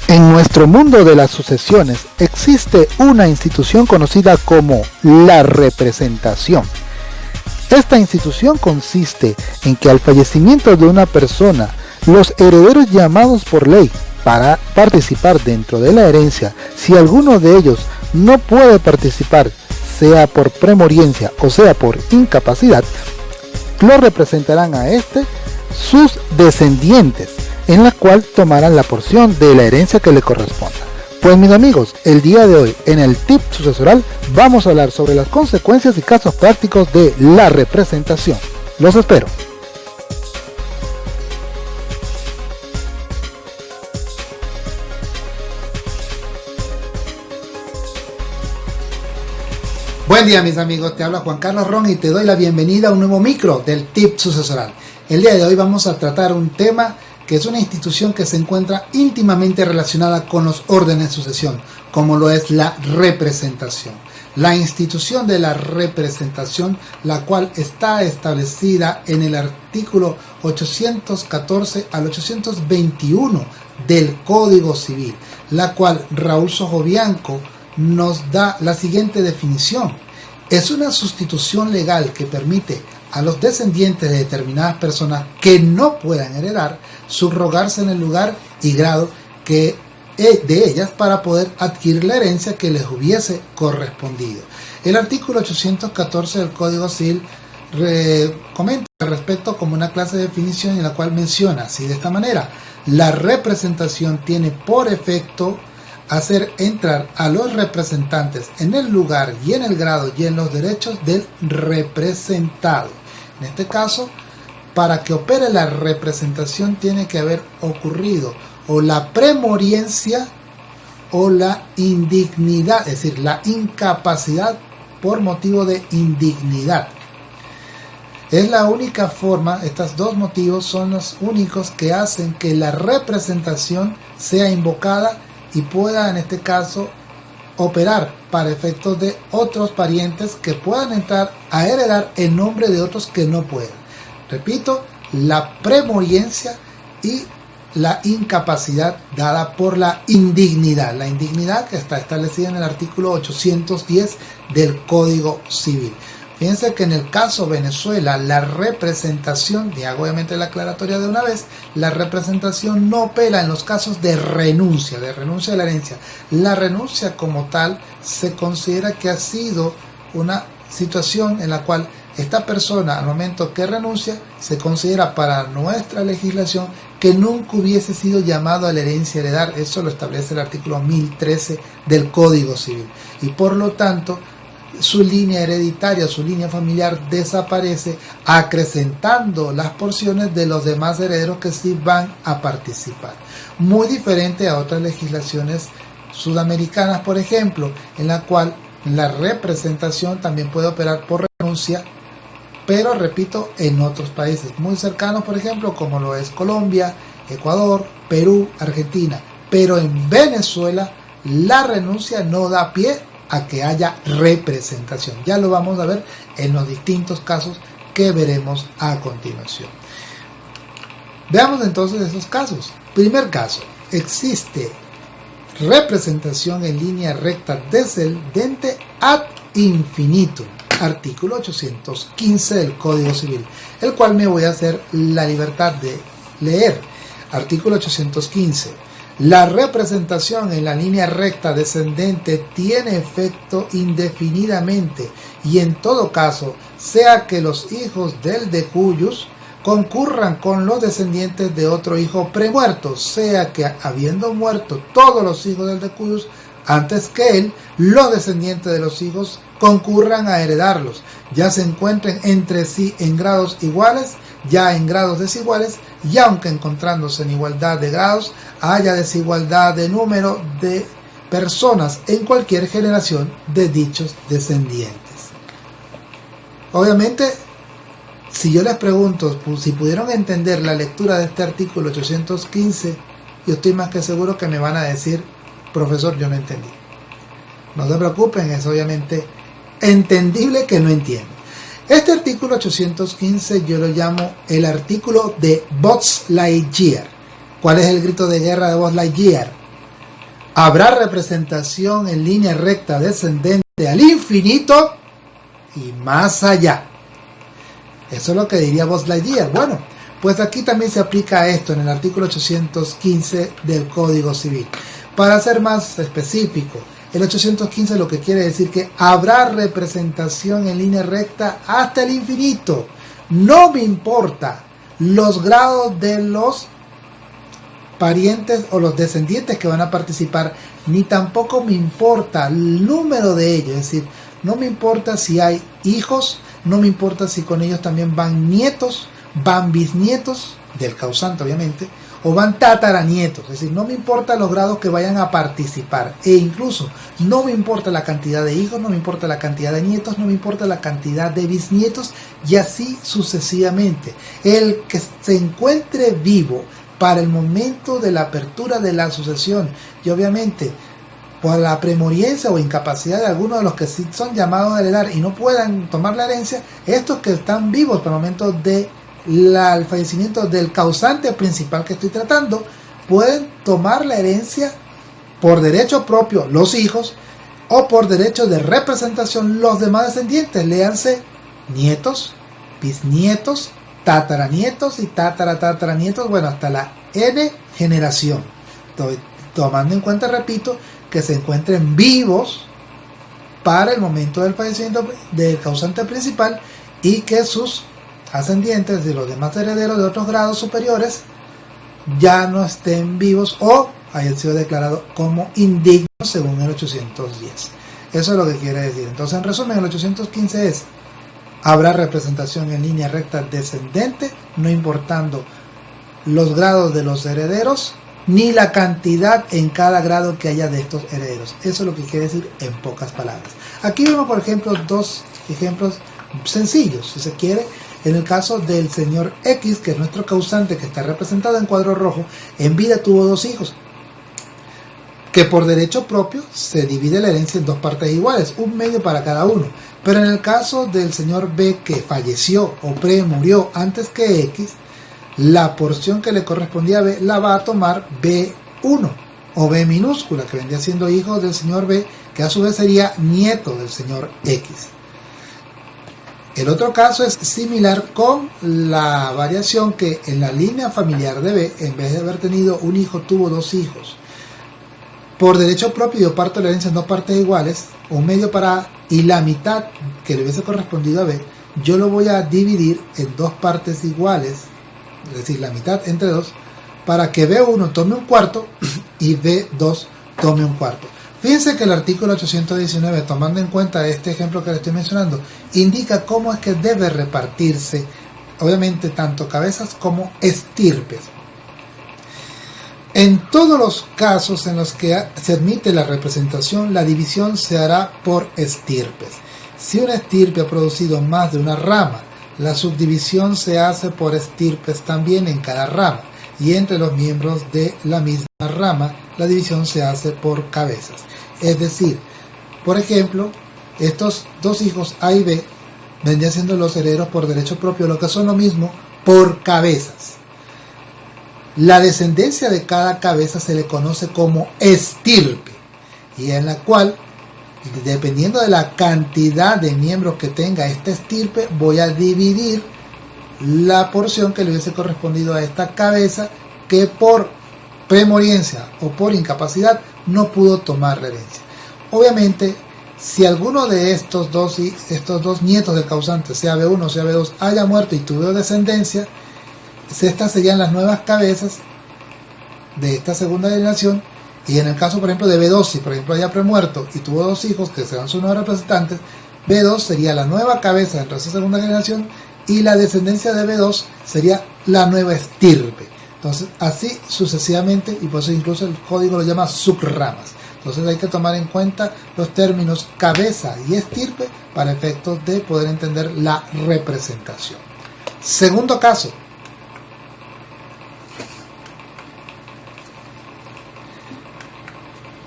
En nuestro mundo de las sucesiones existe una institución conocida como la representación. Esta institución consiste en que al fallecimiento de una persona, los herederos llamados por ley para participar dentro de la herencia, si alguno de ellos no puede participar, sea por premoriencia o sea por incapacidad, lo representarán a sus descendientes, en la cual tomarán la porción de la herencia que le corresponda. Pues mis amigos, el día de hoy en el tip sucesoral vamos a hablar sobre las consecuencias y casos prácticos de la representación. Los espero. Buen día mis amigos, te habla Juan Carlos Ron y te doy la bienvenida a un nuevo micro del tip sucesoral. El día de hoy vamos a tratar un tema que es una institución que se encuentra íntimamente relacionada con los órdenes de sucesión, como lo es la representación. La institución de la representación, la cual está establecida en el artículo 814 al 821 del Código Civil, la cual Raúl Sojovianco nos da la siguiente definición. Es una sustitución legal que permite a los descendientes de determinadas personas que no puedan heredar subrogarse en el lugar y grado que de ellas para poder adquirir la herencia que les hubiese correspondido. El artículo 814 del Código Civil comenta al respecto como una clase de definición en la cual menciona así de esta manera: la representación tiene por efecto hacer entrar a los representantes en el lugar y en el grado y en los derechos del representado. En este caso, para que opere la representación tiene que haber ocurrido o la premoriencia o la indignidad, es decir, la incapacidad por motivo de indignidad. Es la única forma, estos dos motivos son los únicos que hacen que la representación sea invocada y pueda en este caso operar para efectos de otros parientes que puedan entrar a heredar en nombre de otros que no puedan. Repito, la premoriencia y la incapacidad dada por la indignidad. La indignidad que está establecida en el artículo 810 del Código Civil. Fíjense que en el caso Venezuela, la representación, y hago obviamente la aclaratoria de una vez, la representación no opera en los casos de renuncia de la herencia. La renuncia como tal se considera que ha sido una situación en la cual esta persona al momento que renuncia se considera para nuestra legislación que nunca hubiese sido llamado a la herencia heredar. Eso lo establece el artículo 1013 del Código Civil. Y por lo tanto, su línea hereditaria, su línea familiar desaparece, acrecentando las porciones de los demás herederos que sí van a participar. Muy diferente a otras legislaciones sudamericanas, por ejemplo, en la cual la representación también puede operar por renuncia, pero repito, en otros países muy cercanos, por ejemplo, como lo es Colombia, Ecuador, Perú, Argentina. Pero en Venezuela la renuncia no da pie a que haya representación. Ya lo vamos a ver en los distintos casos que veremos a continuación. Veamos entonces esos casos. Primer caso, existe representación en línea recta descendente ad infinitum, artículo 815 del Código Civil, el cual me voy a hacer la libertad de leer. Artículo 815. La representación en la línea recta descendente tiene efecto indefinidamente y en todo caso, sea que los hijos del decuyus concurran con los descendientes de otro hijo premuerto, sea que habiendo muerto todos los hijos del decuyus antes que él, los descendientes de los hijos concurran a heredarlos, ya se encuentren entre sí en grados iguales, ya en grados desiguales, y aunque encontrándose en igualdad de grados, haya desigualdad de número de personas en cualquier generación de dichos descendientes. Obviamente, si yo les pregunto si pudieron entender la lectura de este artículo 815, yo estoy más que seguro que me van a decir: profesor, yo no entendí. No se preocupen, es obviamente entendible que no entienden. Este artículo 815 yo lo llamo el artículo de Buzz Lightyear. ¿Cuál es el grito de guerra de Buzz Lightyear? Habrá representación en línea recta descendente al infinito y más allá. Eso es lo que diría Buzz Lightyear. Bueno, pues aquí también se aplica esto en el artículo 815 del Código Civil. Para ser más específico, el 815 lo que quiere decir que habrá representación en línea recta hasta el infinito. No me importa los grados de los parientes o los descendientes que van a participar, ni tampoco me importa el número de ellos. Es decir, no me importa si hay hijos, no me importa si con ellos también van nietos, van bisnietos del causante obviamente, o van tataranietos. Es decir, no me importa los grados que vayan a participar, e incluso no me importa la cantidad de hijos, no me importa la cantidad de nietos, no me importa la cantidad de bisnietos, y así sucesivamente. El que se encuentre vivo para el momento de la apertura de la sucesión, y obviamente por la premoriencia o incapacidad de algunos de los que sí son llamados a heredar y no puedan tomar la herencia, estos que están vivos para el momento de el fallecimiento del causante principal que estoy tratando, pueden tomar la herencia por derecho propio los hijos, o por derecho de representación los demás descendientes, léanse nietos, bisnietos, tataranietos y tataranietos, bueno, hasta la N generación, tomando en cuenta, repito, que se encuentren vivos para el momento del fallecimiento del causante principal y que sus ascendientes y los demás herederos de otros grados superiores ya no estén vivos o hayan sido declarados como indignos según el 810. Eso es lo que quiere decir. Entonces, en resumen, el 815 es: habrá representación en línea recta descendente, no importando los grados de los herederos ni la cantidad en cada grado que haya de estos herederos. Eso es lo que quiere decir en pocas palabras. Aquí vemos, por ejemplo, dos ejemplos sencillos, si se quiere. En el caso del señor X, que es nuestro causante, que está representado en cuadro rojo, en vida tuvo dos hijos, que por derecho propio se divide la herencia en dos partes iguales, un medio para cada uno. Pero en el caso del señor B, que falleció o premurió antes que X, la porción que le correspondía a B la va a tomar B1 o B minúscula, que vendría siendo hijo del señor B, que a su vez sería nieto del señor X. El otro caso es similar, con la variación que en la línea familiar de B, en vez de haber tenido un hijo, tuvo dos hijos. Por derecho propio yo parto la herencia en dos partes iguales, un medio para A, y la mitad que le hubiese correspondido a B, yo lo voy a dividir en dos partes iguales, es decir, la mitad entre dos, para que B1 tome un cuarto y B2 tome un cuarto. Fíjense que el artículo 819, tomando en cuenta este ejemplo que le estoy mencionando, indica cómo es que debe repartirse, obviamente, tanto cabezas como estirpes. En todos los casos en los que se admite la representación, la división se hará por estirpes. Si una estirpe ha producido más de una rama, la subdivisión se hace por estirpes también en cada rama, y entre los miembros de la misma rama, la división se hace por cabezas. Es decir, por ejemplo, estos dos hijos A y B vendrían siendo los herederos por derecho propio, lo que son lo mismo por cabezas. La descendencia de cada cabeza se le conoce como estirpe, y en la cual, dependiendo de la cantidad de miembros que tenga esta estirpe, voy a dividir la porción que le hubiese correspondido a esta cabeza que por premoriencia o por incapacidad no pudo tomar la herencia. Obviamente, si alguno de estos dos nietos del causante, sea B1 o sea B2, haya muerto y tuvo descendencia, estas serían las nuevas cabezas de esta segunda generación. Y en el caso, por ejemplo, de B2, si por ejemplo haya premuerto y tuvo dos hijos que serán sus nuevos representantes, B2 sería la nueva cabeza dentro de esa segunda generación, y la descendencia de B2 sería la nueva estirpe. Entonces, así sucesivamente, y por eso incluso el código lo llama subramas. Entonces hay que tomar en cuenta los términos cabeza y estirpe para efectos de poder entender la representación. Segundo caso.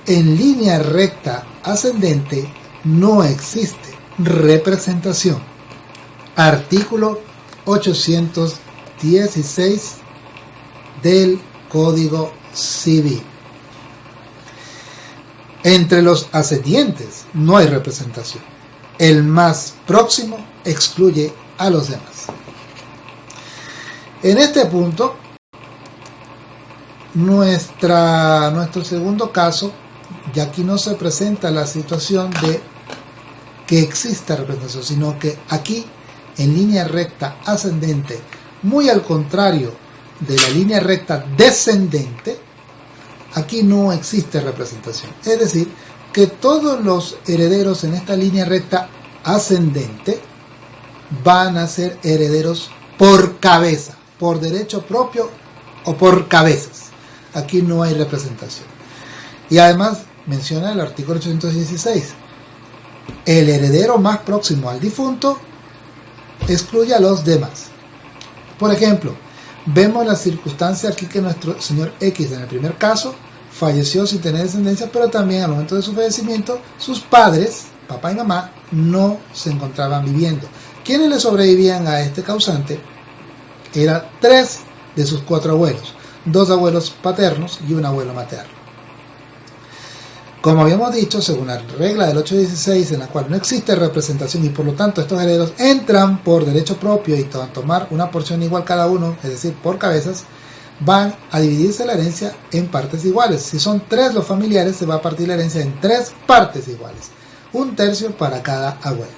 En línea recta ascendente no existe representación. Artículo 816 del Código Civil. Entre los ascendientes no hay representación. El más próximo excluye a los demás. En este punto, nuestro segundo caso, ya aquí no se presenta la situación de que exista representación, sino que aquí, en línea recta ascendente, muy al contrario de la línea recta descendente, aquí no existe representación. Es decir, que todos los herederos en esta línea recta ascendente van a ser herederos por cabeza, por derecho propio o por cabezas. Aquí no hay representación. Y además menciona el artículo 816, el heredero más próximo al difunto excluye a los demás. Por ejemplo, vemos la circunstancia aquí que nuestro señor X, en el primer caso, falleció sin tener descendencia, pero también al momento de su fallecimiento, sus padres, papá y mamá, no se encontraban viviendo. Quienes le sobrevivían a este causante eran 3 de sus 4 abuelos, 2 abuelos paternos y un abuelo materno. Como habíamos dicho, según la regla del 816, en la cual no existe representación y por lo tanto estos herederos entran por derecho propio y tomar una porción igual cada uno, es decir, por cabezas, van a dividirse la herencia en partes iguales. Si son 3 los familiares, se va a partir la herencia en 3 partes iguales, 1/3 para cada abuelo.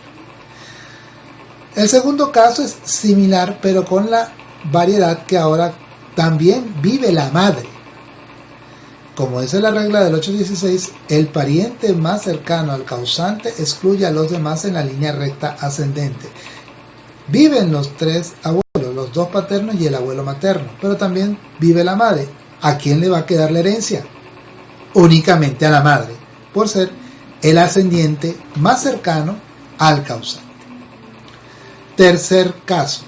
El segundo caso es similar, pero con la variedad que ahora también vive la madre. Como dice la regla del 816, el pariente más cercano al causante excluye a los demás en la línea recta ascendente. Viven los 3 abuelos, los 2 paternos y el abuelo materno, pero también vive la madre. ¿A quién le va a quedar la herencia? Únicamente a la madre, por ser el ascendiente más cercano al causante. Tercer caso.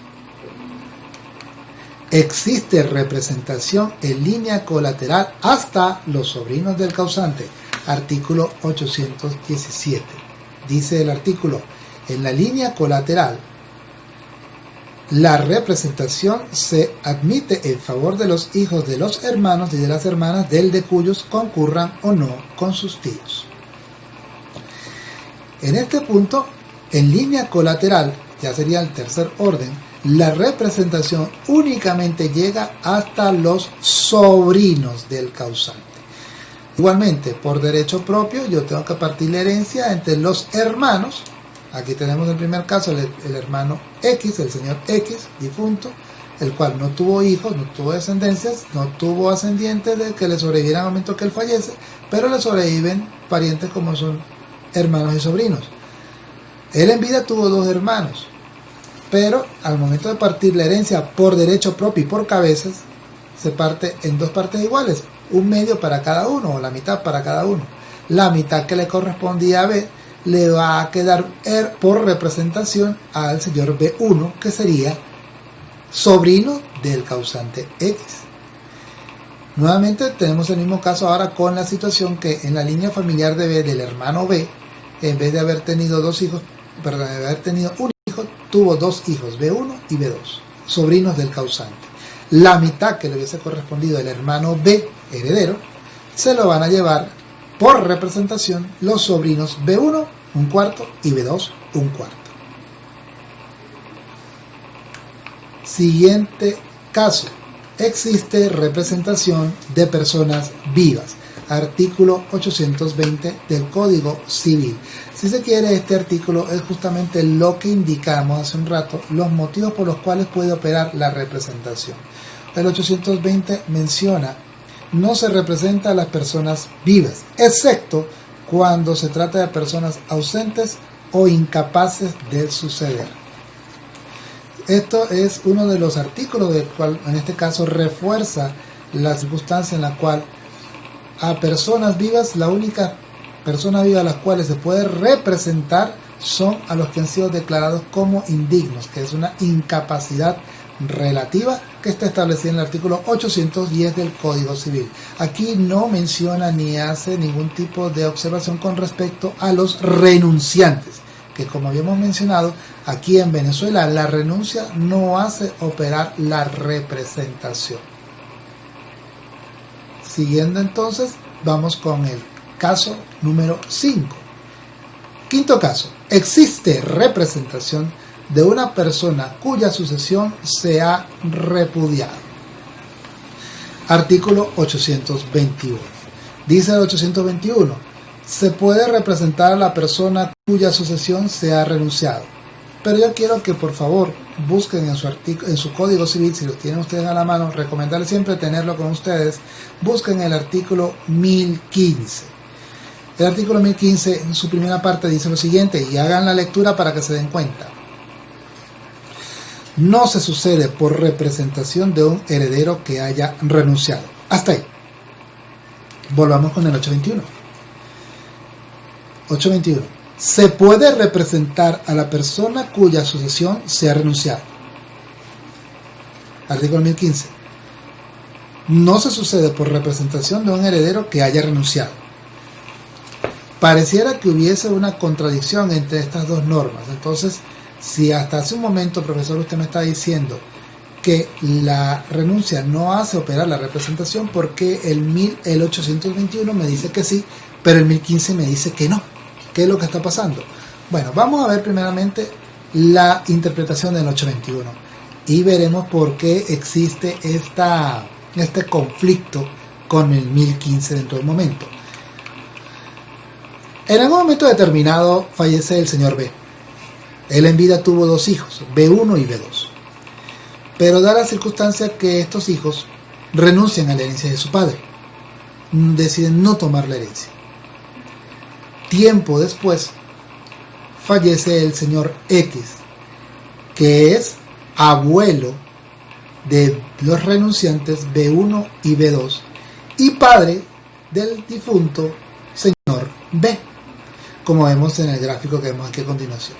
Existe representación en línea colateral hasta los sobrinos del causante. Artículo 817. Dice el artículo, en la línea colateral, la representación se admite en favor de los hijos de los hermanos y de las hermanas del de cuyos concurran o no con sus tíos. En este punto, en línea colateral, ya sería el tercer orden, la representación únicamente llega hasta los sobrinos del causante. Igualmente, por derecho propio, yo tengo que partir la herencia entre los hermanos. Aquí tenemos el primer caso, el hermano X, el señor X, difunto, el cual no tuvo hijos, no tuvo descendencias, no tuvo ascendientes de que le sobrevivieran al momento que él fallece, pero le sobreviven parientes como son hermanos y sobrinos. Él en vida tuvo 2 hermanos, pero al momento de partir la herencia por derecho propio y por cabezas, se parte en 2 partes iguales, 1/2 para cada uno o la mitad para cada uno. La mitad que le correspondía a B le va a quedar por representación al señor B1, que sería sobrino del causante X. Nuevamente tenemos el mismo caso ahora con la situación que en la línea familiar de B, del hermano B, en vez de haber tenido 2 hijos, de haber tenido un hijo, tuvo 2 hijos, B1 y B2, sobrinos del causante. La mitad que le hubiese correspondido al hermano B, heredero, se lo van a llevar por representación los sobrinos B1, 1/4 y B2, 1/4. Siguiente caso. Existe representación de personas vivas. Artículo 820 del Código Civil. Si se quiere, este artículo es justamente lo que indicamos hace un rato, los motivos por los cuales puede operar la representación. El 820 menciona, no se representa a las personas vivas, excepto cuando se trata de personas ausentes o incapaces de suceder. Esto es uno de los artículos del cual, en este caso, refuerza la circunstancia en la cual a personas vivas, la única persona viva a las cuales se puede representar son a los que han sido declarados como indignos, que es una incapacidad relativa que está establecida en el artículo 810 del Código Civil. Aquí no menciona ni hace ningún tipo de observación con respecto a los renunciantes, que como habíamos mencionado, aquí en Venezuela la renuncia no hace operar la representación. Siguiendo entonces, vamos con el Caso número 5. Quinto caso. Existe representación de una persona cuya sucesión se ha repudiado. Artículo 821. Dice el 821. Se puede representar a la persona cuya sucesión se ha renunciado. Pero yo quiero que por favor busquen en su Código Civil, si lo tienen ustedes a la mano, recomendarles siempre tenerlo con ustedes. Busquen el artículo 1015. El artículo 1015 en su primera parte dice lo siguiente, y hagan la lectura para que se den cuenta. No se sucede por representación de un heredero que haya renunciado. Hasta ahí. Volvamos con el 821. 821. Se puede representar a la persona cuya sucesión se ha renunciado. Artículo 1015. No se sucede por representación de un heredero que haya renunciado. Pareciera que hubiese una contradicción entre estas dos normas. Entonces, si hasta hace un momento, profesor, usted me está diciendo que la renuncia no hace operar la representación, porque el 821 me dice que sí, pero el 1015 me dice que no. ¿Qué es lo que está pasando? Bueno, vamos a ver primeramente la interpretación del 821 y veremos por qué existe este conflicto con el 1015 dentro del momento. En algún momento determinado fallece el señor B. Él en vida tuvo 2 hijos, B1 y B2. Pero da la circunstancia que estos hijos renuncian a la herencia de su padre. Deciden no tomar la herencia. Tiempo después fallece el señor X, que es abuelo de los renunciantes B1 y B2 y padre del difunto señor B, como vemos en el gráfico que vemos aquí a continuación.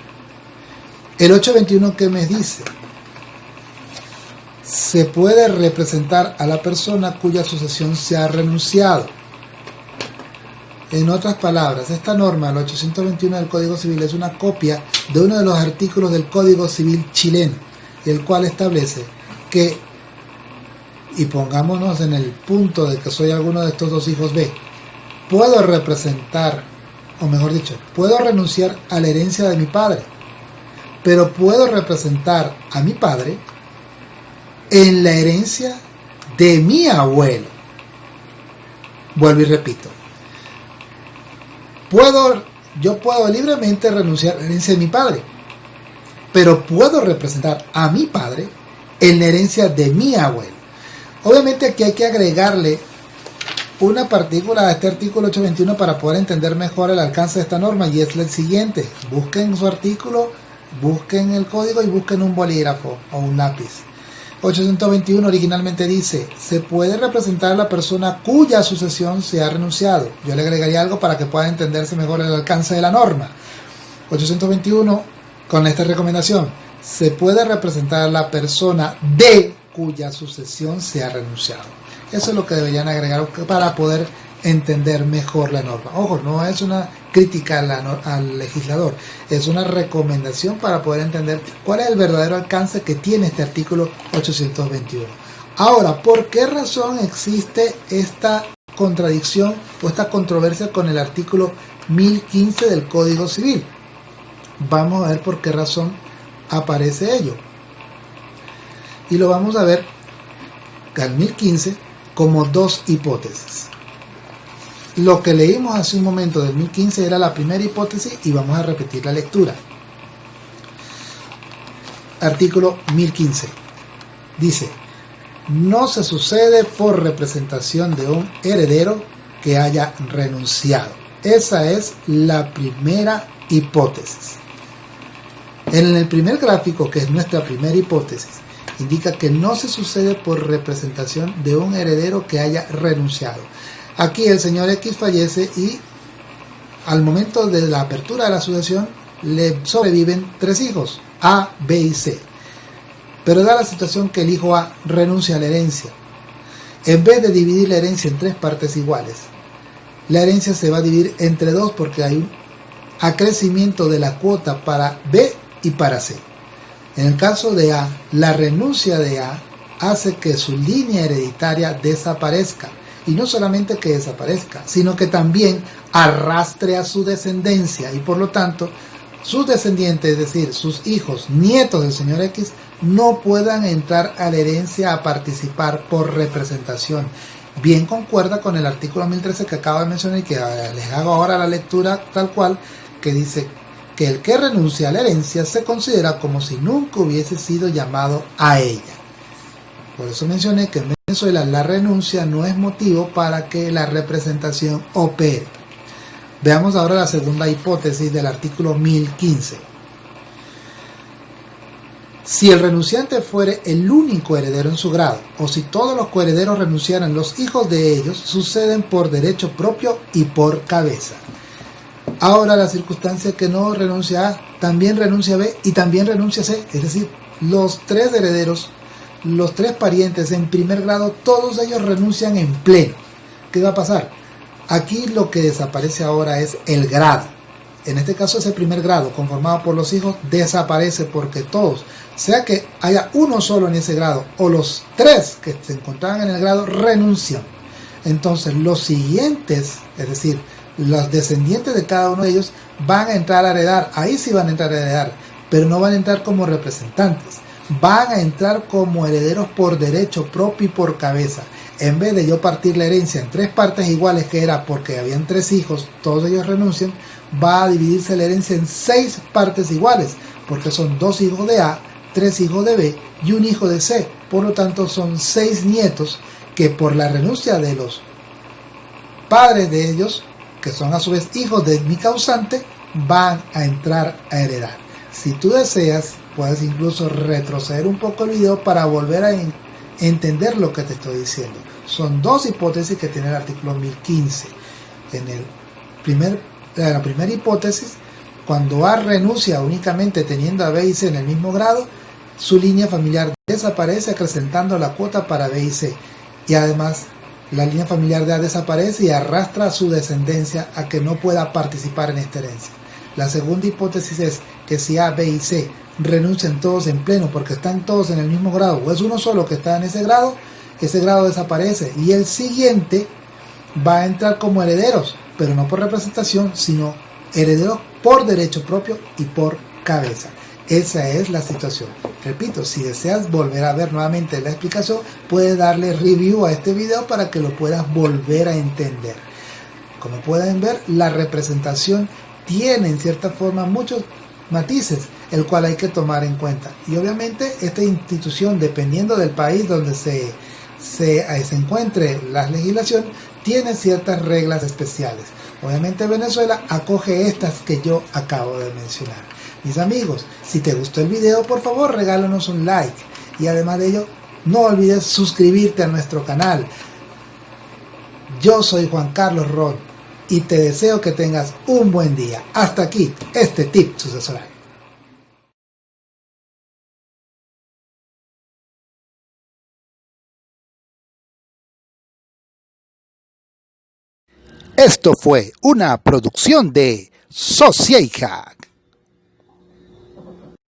El 821 que me dice, se puede representar a la persona cuya sucesión se ha renunciado. En otras palabras, esta norma, el 821 del Código Civil, es una copia de uno de los artículos del Código Civil chileno, el cual establece que, y pongámonos en el punto de que soy alguno de estos 2 hijos B, puedo representar, o mejor dicho, puedo renunciar a la herencia de mi padre, pero puedo representar a mi padre en la herencia de mi abuelo. Vuelvo y repito. Yo puedo libremente renunciar a la herencia de mi padre, pero puedo representar a mi padre en la herencia de mi abuelo. Obviamente aquí hay que agregarle una partícula a este artículo 821 para poder entender mejor el alcance de esta norma, y es el siguiente. Busquen su artículo, busquen el código y busquen un bolígrafo o un lápiz. 821 originalmente dice, se puede representar a la persona cuya sucesión se ha renunciado. Yo le agregaría algo para que pueda entenderse mejor el alcance de la norma. 821, con esta recomendación, se puede representar a la persona de cuya sucesión se ha renunciado. Eso es lo que deberían agregar para poder entender mejor la norma. Ojo, no es una crítica al legislador, es una recomendación para poder entender cuál es el verdadero alcance que tiene este artículo 821. Ahora, ¿por qué razón existe esta contradicción o esta controversia con el artículo 1015 del Código Civil? Vamos a ver por qué razón aparece ello. Y lo vamos a ver al 1015 como 2 hipótesis. Lo que leímos hace un momento del 1015 era la primera hipótesis y vamos a repetir la lectura. Artículo 1015. Dice, no se sucede por representación de un heredero que haya renunciado. Esa es la primera hipótesis. En el primer gráfico, que es nuestra primera hipótesis, indica que no se sucede por representación de un heredero que haya renunciado. Aquí el señor X fallece y al momento de la apertura de la sucesión le sobreviven 3 hijos, A, B y C. Pero da la situación que el hijo A renuncia a la herencia. En vez de dividir la herencia en 3 partes iguales, la herencia se va a dividir entre 2 porque hay un acrecimiento de la cuota para B y para C. En el caso de A, la renuncia de A hace que su línea hereditaria desaparezca y no solamente que desaparezca, sino que también arrastre a su descendencia y por lo tanto sus descendientes, es decir, sus hijos, nietos del señor X, no puedan entrar a la herencia a participar por representación. Bien concuerda con el artículo 1013 que acabo de mencionar y que les hago ahora la lectura tal cual, que dice que el que renuncia a la herencia se considera como si nunca hubiese sido llamado a ella. Por eso mencioné que en Venezuela la renuncia no es motivo para que la representación opere. Veamos ahora la segunda hipótesis del artículo 1015. Si el renunciante fuere el único heredero en su grado, o si todos los coherederos renunciaran, los hijos de ellos suceden por derecho propio y por cabeza. Ahora la circunstancia que no renuncia A, también renuncia B y también renuncia C, es decir, los tres herederos, los tres parientes en primer grado, todos ellos renuncian en pleno. ¿Qué va a pasar? Aquí lo que desaparece ahora es el grado. En este caso ese primer grado conformado por los hijos desaparece porque todos, sea que haya uno solo en ese grado o los tres que se encontraban en el grado, renuncian. Entonces los siguientes, es decir, los descendientes de cada uno de ellos van a entrar a heredar, ahí sí van a entrar a heredar, pero no van a entrar como representantes, van a entrar como herederos por derecho propio y por cabeza. En vez de yo partir la herencia en tres partes iguales, que era porque habían tres hijos, todos ellos renuncian, va a dividirse la herencia en 6 partes iguales, porque son 2 hijos de A, 3 hijos de B y un hijo de C. Por lo tanto son 6 nietos que por la renuncia de los padres de ellos, que son a su vez hijos de mi causante, van a entrar a heredar. Si tú deseas, puedes incluso retroceder un poco el video para volver a entender lo que te estoy diciendo. Son 2 hipótesis que tiene el artículo 1015. En la primera hipótesis, cuando A renuncia únicamente teniendo a B y C en el mismo grado, su línea familiar desaparece acrecentando la cuota para B y C. Y además, la línea familiar de A desaparece y arrastra a su descendencia a que no pueda participar en esta herencia. La segunda hipótesis es que si A, B y C renuncian todos en pleno porque están todos en el mismo grado o es uno solo que está en ese grado desaparece y el siguiente va a entrar como herederos, pero no por representación, sino herederos por derecho propio y por cabeza. Esa es la situación. Repito, si deseas volver a ver nuevamente la explicación, puedes darle review a este video para que lo puedas volver a entender. Como pueden ver, la representación tiene en cierta forma muchos matices, el cual hay que tomar en cuenta. Y obviamente esta institución, dependiendo del país donde se encuentre la legislación, tiene ciertas reglas especiales. Obviamente Venezuela acoge estas que yo acabo de mencionar. Mis amigos, si te gustó el video, por favor regálanos un like. Y además de ello, no olvides suscribirte a nuestro canal. Yo soy Juan Carlos Ron y te deseo que tengas un buen día. Hasta aquí este tip sucesoral. Esto fue una producción de Sociedad.